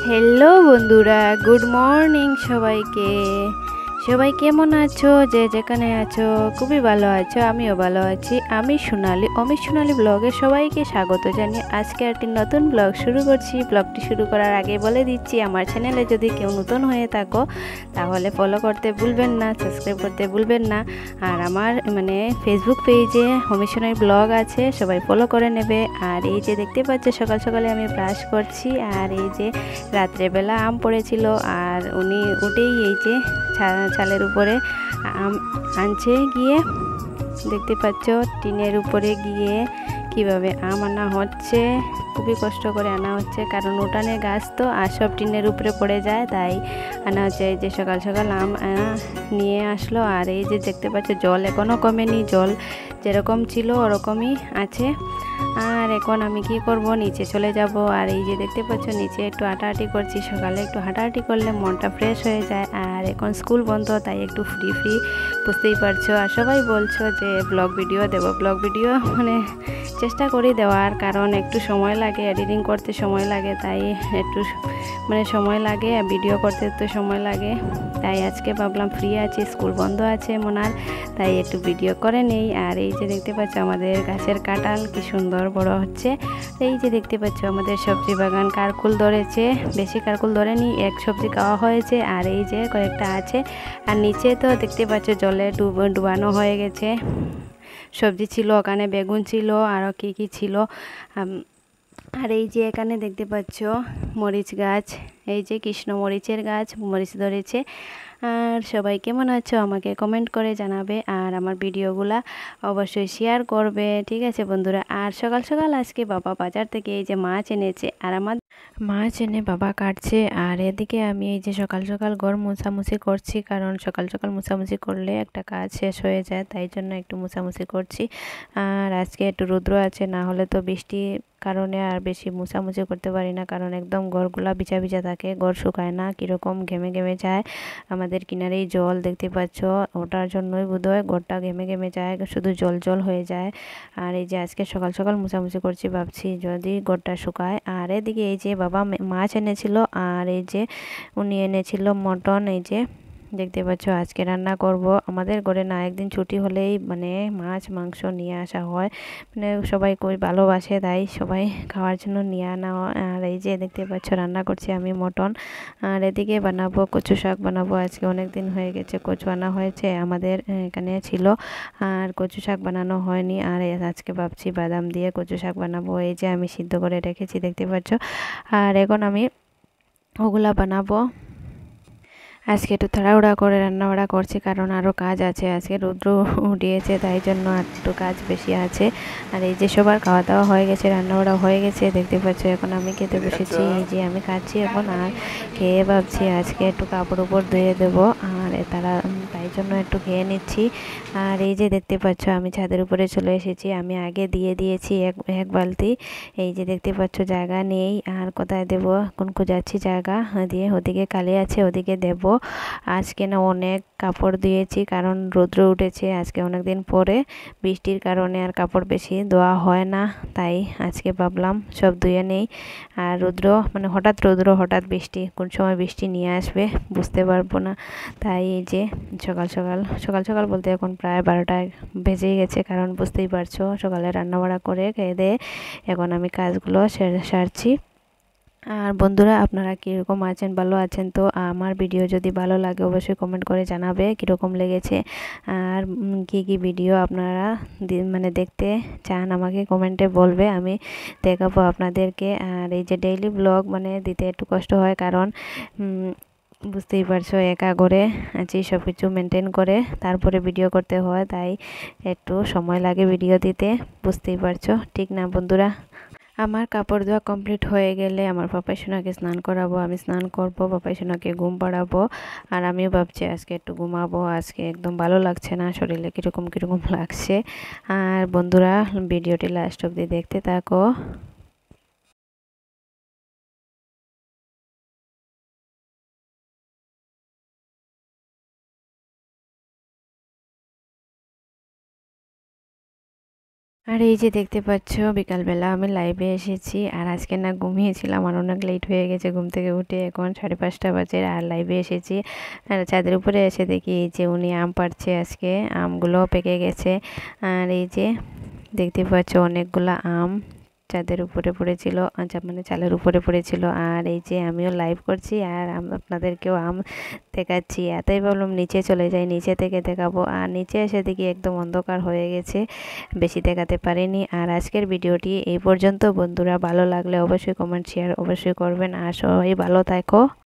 Hello বন্ধুরা, good morning সবাইকে। সবাই কেমন আছো? যে যেখানে আছো খুবই ভালো আছো, আমিও ভালো আছি। আমি সোনালি, অমিত সোনালি ব্লগে সবাইকে স্বাগত জানিয়ে আজকে একটি নতুন ব্লগ শুরু করছি। ব্লগটি শুরু করার আগে বলে দিচ্ছি, আমার চ্যানেলে যদি কেউ নতুন হয়ে থাকো তাহলে ফলো করতে ভুলবেন না, সাবস্ক্রাইব করতে ভুলবেন না। আর আমার ফেসবুক পেজে অমিত সোনালি ব্লগ আছে, সবাই ফলো করে নেবে। আর এই যে দেখতে পাচ্ছ সকাল সকালে আমি ব্রাশ করছি, আর এই যে রাত্রেবেলা আম পড়েছিল, আর উনি উঠেই এই যে ছালের উপরে আম আনছে গিয়ে। দেখতে পাচ্ছ টিনের উপরে গিয়ে কিভাবে আম আনা হচ্ছে, খুবই কষ্ট করে আনা হচ্ছে, কারণ উঠানে গাছ তো আর সব টিনের উপরে পড়ে যায়, তাই আনা হচ্ছে। এই যে সকাল সকাল আম নিয়ে আসলো। আর এই যে দেখতে পাচ্ছ জল এখনও কমেনি, জল যেরকম ছিল ওরকমই আছে। আর এখন আমি কি করব, নিচে চলে যাব। আর এই যে দেখতে পাচ্ছ নিচে একটু হাঁটাহাঁটি করছি, সকালে একটু হাঁটাহাঁটি করলে মনটা ফ্রেশ হয়ে যায়। আর এখন স্কুল বন্ধ, তাই একটু ফ্রি বুঝতেই পারছো। আর সবাই বলছো যে ব্লগ ভিডিও দেবো, ব্লগ ভিডিও চেষ্টা করি দেওয়ার, কারণ একটু সময় লাগে, এডিটিং করতে সময় লাগে, তাই একটু সময় লাগে, ভিডিও করতে তো সময় লাগে। তাই আজকে ভাবলাম ফ্রি আছি, স্কুল বন্ধ আছে মোনার, তাই একটু ভিডিও করে নেই। আর এই যে দেখতে পাচ্ছ আমাদের গাছের কাঁঠাল কি সুন্দর বড় হচ্ছে। এই যে দেখতে পাচ্ছ আমাদের সবজি বাগান, কারকুল ধরেছে, বেশি কারকুল ধরেনি, এক সবজি খাওয়া হয়েছে, আর এই যে কয়েকটা আছে। আর নিচে তো দেখতে পাচ্ছ জলে ডুবানো হয়ে গেছে। সবজি ছিল ওখানে, বেগুন ছিল, আরও কি ছিল। আর এই যে এখানে দেখতে পাচ্ছ মরিচ গাছ, এই যে কৃষ্ণ মরিচের গাছ, মরিচ ধরেছে। আর সবাই কেমন আছো আমাকে কমেন্ট করে জানাবে, আর আমার ভিডিওগুলা অবশ্যই শেয়ার করবে, ঠিক আছে বন্ধুরা। আর সকাল সকাল আজকে বাবা বাজার থেকে এই যে মাছ এনেছে, আর আমার মাছ এনে বাবা কাটছে। আর এদিকে আমি এই যে সকাল সকাল ঘর মোছামুছি করছি, কারণ সকাল সকাল মোছামুছি করলে একটা কাজ শেষ হয়ে যায়, তাই জন্য একটু মোছামুছি করছি। আর আজকে একটু রৌদ্র আছে, না হলে তো বৃষ্টি কারণে আর বেশি মোছামুছি করতে পারি না, কারণ একদম ঘরগুলা ভিজা ভিজা থাকে, ঘর শুকায় না, কীরকম ঘেমে ঘেমে যায়। আমাদের কিনারেই জল দেখতে পাচ্ছ, ওটার জন্যই বোধহয় ঘরটা ঘেমে ঘেমে যায়, শুধু জল জল হয়ে যায়। আর এই যে আজকে সকাল সকাল মোছামুছি করছি, ভাবছি যদি ঘরটা শুকায়। আর এদিকে এই যে বাবা মাছ এনেছিল, আর এই যে উনি এনেছিল মটন, এই যে দেখতে পাচ্ছ আজকে রান্না করব। আমাদের ঘরে না একদিন ছুটি হলেই মাছ মাংস নিয়ে আসা হয়, সবাই কই ভালোবাসে, তাই সবাই খাওয়ার জন্য নিয়ে আনা হয়। আর এই যে দেখতে পাচ্ছ রান্না করছি আমি মটন। আর এদিকে বানাবো কচু শাক বানাবো, আজকে অনেক দিন হয়ে গেছে কচু আনা হয়েছে, আমাদের এখানে ছিল, আর কচু শাক বানানো হয়নি। আর আজকে ভাবছি বাদাম দিয়ে কচু শাক বানাবো। এই যে আমি সিদ্ধ করে রেখেছি দেখতে পাচ্ছ, আর এখন আমি ওগুলা বানাবো। আজকে একটু তাড়াহুড়া করে রান্নাবাড়া করছি, কারণ আরও কাজ আছে, আজকে রৌদ্র উঠিয়েছে, তাই জন্য একটু কাজ বেশি আছে। আর এই যে সবার খাওয়া দাওয়া হয়ে গেছে, রান্নাবাড়া হয়ে গেছে দেখতে পাচ্ছ, এখন আমি খেতে বসেছি। এই যে আমি খাচ্ছি এখন, আর খেয়ে ভাবছি আজকে একটু কাপড় উপর ধুয়ে দেবো, আর তাই জন্য একটু খেয়ে নিচ্ছি। আর এই যে দেখতে পাচ্ছ আমি ছাদের উপরে চলে এসেছি, আমি আগে দিয়ে দিয়েছি এক বালতি। এই যে দেখতে পাচ্ছ জায়গা নেই, আর কোথায় দেব, এখন যাচ্ছি জায়গা দিয়ে, ওদিকে কালি আছে ওদিকে দেব। আজকে না অনেক কাপড় দিয়েছি, কারণ রৌদ্র উঠেছে, আজকে অনেক দিন পরে বৃষ্টির কারণে আর কাপড় বেশি ধোয়া হয় না, তাই আজকে ভাবলাম সব ধুয়ে নেই। আর রৌদ্র হঠাৎ রৌদ্র হঠাৎ বৃষ্টি, কোন সময় বৃষ্টি নিয়ে আসবে বুঝতে পারবো না। তাই এই যে সকাল সকাল সকাল সকাল বলতে এখন প্রায় 12টা বেজেই গেছে, কারণ বুঝতেই পারছো সকালে রান্নাবাড়া করে খেয়ে দিয়ে এখন আমি কাজগুলো সারছি। আর বন্ধুরা আপনারা কীরকম আছেন, ভালো আছেন তো? আমার ভিডিও যদি ভালো লাগে অবশ্যই কমেন্ট করে জানাবে কীরকম লেগেছে, আর কি ভিডিও আপনারা দেখতে চান আমাকে কমেন্টে বলবে, আমি দেখাবো আপনাদেরকে। আর এই যে ডেইলি ব্লগ দিতে একটু কষ্ট হয়, কারণ বুঝতেই পারছো একা করে আছি, সব কিছু মেনটেন করে তারপরে ভিডিও করতে হয়, তাই একটু সময় লাগে ভিডিও দিতে, বুঝতেই পারছো ঠিক না বন্ধুরা। আমার কাপড় ধোয়া কমপ্লিট হয়ে গেলে আমার পাপাই সোনাকে স্নান করাবো, আমি স্নান করব, পাপাই সোনাকে ঘুম পাড়াবো। আর আমিও ভাবছি আজকে একটু ঘুমাবো, আজকে একদম ভালো লাগছে না, শরীরে কীরকম কীরকম লাগছে। আর বন্ধুরা ভিডিওটি লাস্ট অবধি দেখতে থাকো। আর এই যে দেখতে পাচ্ছ বিকালবেলা আমি লাইভে এসেছি। আর আজকে না ঘুমিয়েছিলাম, আর অনেক লেট হয়ে গেছে ঘুম থেকে উঠে, এখন 5:30 বাজে আর লাইভে এসেছি। আর ছাদের উপরে এসে দেখি এই যে উনি আম পাড়ছে, আজকে আমগুলো পেকে গেছে। আর এই যে দেখতে পাচ্ছ অনেকগুলো আম চাঁদের উপরে পড়েছিল, মানে চালের উপরে পড়েছিল। আর এই যে আমিও লাইভ করছি আর আপনাদেরকেও আম দেখাচ্ছি। এতই ভাবলাম নিচে চলে যাই, নিচে থেকে দেখাবো। আর নিচে এসে দেখি একদম অন্ধকার হয়ে গেছে, বেশি দেখাতে পারিনি। আর আজকের ভিডিওটি এই পর্যন্ত বন্ধুরা, ভালো লাগলে অবশ্যই কমেন্ট শেয়ার অবশ্যই করবেন। আর সবাই ভালো থাকো।